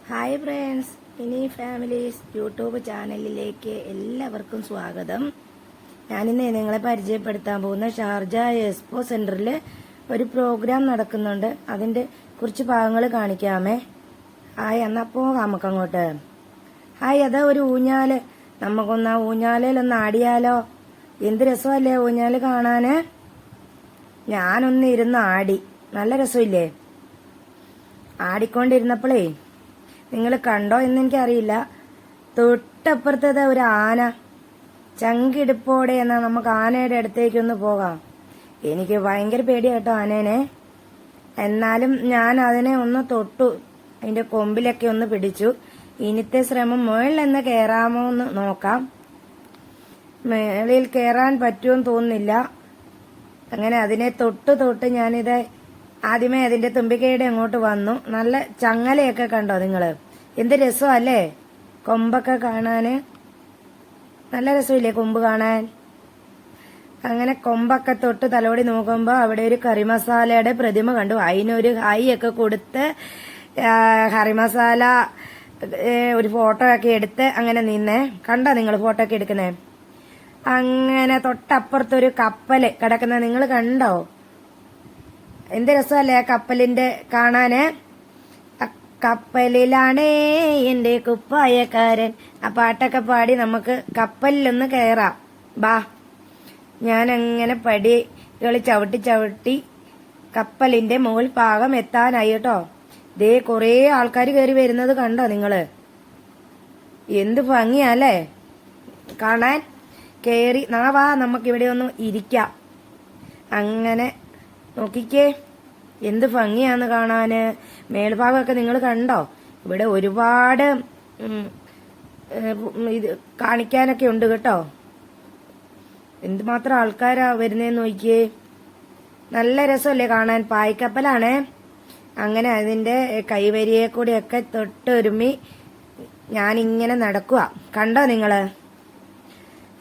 Hi friends, mini families YouTube ചാനലിലേക്ക് എല്ലാവർക്കും സ്വാഗതം. ഞാനിന്ന് നിങ്ങളെ പരിചയപ്പെടുത്താൻ പോകുന്ന ഷാർജ എക്സ്പോ സെന്ററിൽ ഒരു പ്രോഗ്രാം നടക്കുന്നുണ്ട്. അതിന്റെ കുറച്ച് ഭാഗങ്ങൾ കാണിക്കാമേ. ഹായ്, എന്നാ പോകാം നമുക്ക് അങ്ങോട്ട്. ഹായ്, അതാ ഒരു ഊഞ്ഞാല്. നമുക്കൊന്ന് ആ ഊഞ്ഞാലയിലൊന്ന് ആടിയാലോ? എന്ത് രസമല്ലേ ഊഞ്ഞാല് കാണാന്. ഞാനൊന്ന് ഇരുന്ന് ആടി, നല്ല രസമില്ലേ? ആടിക്കൊണ്ടിരുന്നപ്പോഴേ നിങ്ങൾ കണ്ടോ എന്ന് എനിക്കറിയില്ല, തൊട്ടപ്പുറത്തത് ഒരു ആന ചങ്കിടിപ്പോടെ. എന്നാ നമുക്ക് ആനയുടെ അടുത്തേക്കൊന്ന് പോകാം. എനിക്ക് ഭയങ്കര പേടിയാട്ടോ ആനേനെ. എന്നാലും ഞാൻ അതിനെ ഒന്ന് തൊട്ടു, അതിന്റെ കൊമ്പിലൊക്കെ ഒന്ന് പിടിച്ചു. ഇനിത്തെ ശ്രമം മുകളിൽ നിന്ന് കയറാമോ എന്ന് നോക്കാം. മേളിൽ കയറാൻ പറ്റുമെന്ന് തോന്നുന്നില്ല. അങ്ങനെ അതിനെ തൊട്ട് ഞാനിത് ആദ്യമേ അതിന്റെ തുമ്പിക്കൈയുടെ അങ്ങോട്ട് വന്നു. നല്ല ചങ്ങലയൊക്കെ കണ്ടോ നിങ്ങള്? എന്ത് രസമല്ലേ കൊമ്പൊക്കെ കാണാന്. നല്ല രസമില്ലേ കൊമ്പ് കാണാൻ? അങ്ങനെ കൊമ്പൊക്കെ തൊട്ട് തലോടി നോക്കുമ്പോ അവിടെ ഒരു കറി മസാലയുടെ പ്രതിമ കണ്ടു. അതിനൊരു ഹായ് ഒക്കെ കൊടുത്ത് കറി മസാല ഒരു ഫോട്ടോ ഒക്കെ എടുത്ത് അങ്ങനെ നിന്നേ. കണ്ടോ നിങ്ങൾ ഫോട്ടോ ഒക്കെ എടുക്കുന്നേ? അങ്ങനെ തൊട്ടപ്പുറത്തൊരു കപ്പല് കിടക്കുന്ന നിങ്ങൾ കണ്ടോ? എന്ത് രസമല്ലേ ആ കപ്പലിന്റെ കാണാന്. കപ്പലിലാണേ എന്റെ കുപ്പായക്കാരൻ. ആ പാട്ടൊക്കെ പാടി നമുക്ക് കപ്പലിലൊന്ന് കയറാം. ബാ, ഞാനങ്ങനെ പടികൾ ചവിട്ടി കപ്പലിന്റെ മുകൾ ഭാഗം എത്താനായി കേട്ടോ. ദേ കൊറേ ആൾക്കാർ കയറി വരുന്നത് കണ്ടോ നിങ്ങള്? എന്ത് ഭംഗിയല്ലേ കാണാൻ. കേറി വാ, നമുക്കിവിടെ ഒന്ന് ഇരിക്കാം. അങ്ങനെ നോക്കിക്കേ, എന്ത് ഭംഗിയാന്ന് കാണാന്. മേൽഭാഗമൊക്കെ നിങ്ങൾ കണ്ടോ? ഇവിടെ ഒരുപാട് ഇത് കാണിക്കാനൊക്കെ ഉണ്ട് കേട്ടോ. എന്തുമാത്രം ആൾക്കാരാ വരുന്നേന്ന് നോക്കിയേ. നല്ല രസമല്ലേ കാണാൻ. പായ്ക്കപ്പലാണേ. അങ്ങനെ അതിന്റെ കൈവരിയെ കൂടെയൊക്കെ തൊട്ടൊരുമി ഞാനിങ്ങനെ നടക്കുക. കണ്ടോ നിങ്ങള്?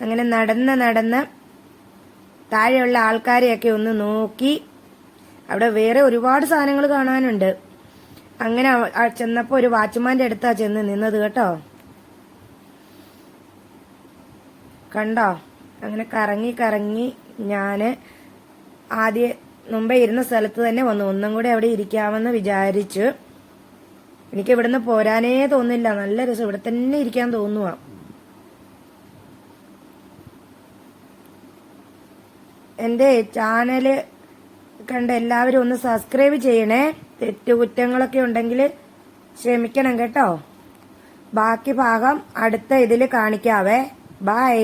അങ്ങനെ നടന്ന് താഴെയുള്ള ആൾക്കാരെയൊക്കെ ഒന്ന് നോക്കി. അവിടെ വേറെ ഒരുപാട് സാധനങ്ങൾ കാണാനുണ്ട്. അങ്ങനെ ചെന്നപ്പോ ഒരു വാച്ച്മാന്റെ അടുത്താ ചെന്ന് നിന്നത് കേട്ടോ. കണ്ടോ? അങ്ങനെ കറങ്ങി ഞാന് ആദ്യം മുമ്പേ ഇരുന്ന സ്ഥലത്ത് തന്നെ വന്നു. ഒന്നും കൂടെ അവിടെ ഇരിക്കാമെന്ന് വിചാരിച്ചു. എനിക്ക് ഇവിടുന്ന് പോരാനേ തോന്നില്ല. നല്ല രസം, ഇവിടെ തന്നെ ഇരിക്കാൻ തോന്നുക. എന്റെ ചാനല് കണ്ട എല്ലാവരും ഒന്ന് സബ്സ്ക്രൈബ് ചെയ്യണേ. തെറ്റുകുറ്റങ്ങളൊക്കെ ഉണ്ടെങ്കിൽ ക്ഷമിക്കണം കേട്ടോ. ബാക്കി ഭാഗം അടുത്ത ഇതിൽ കാണിക്കാവേ. ബൈ.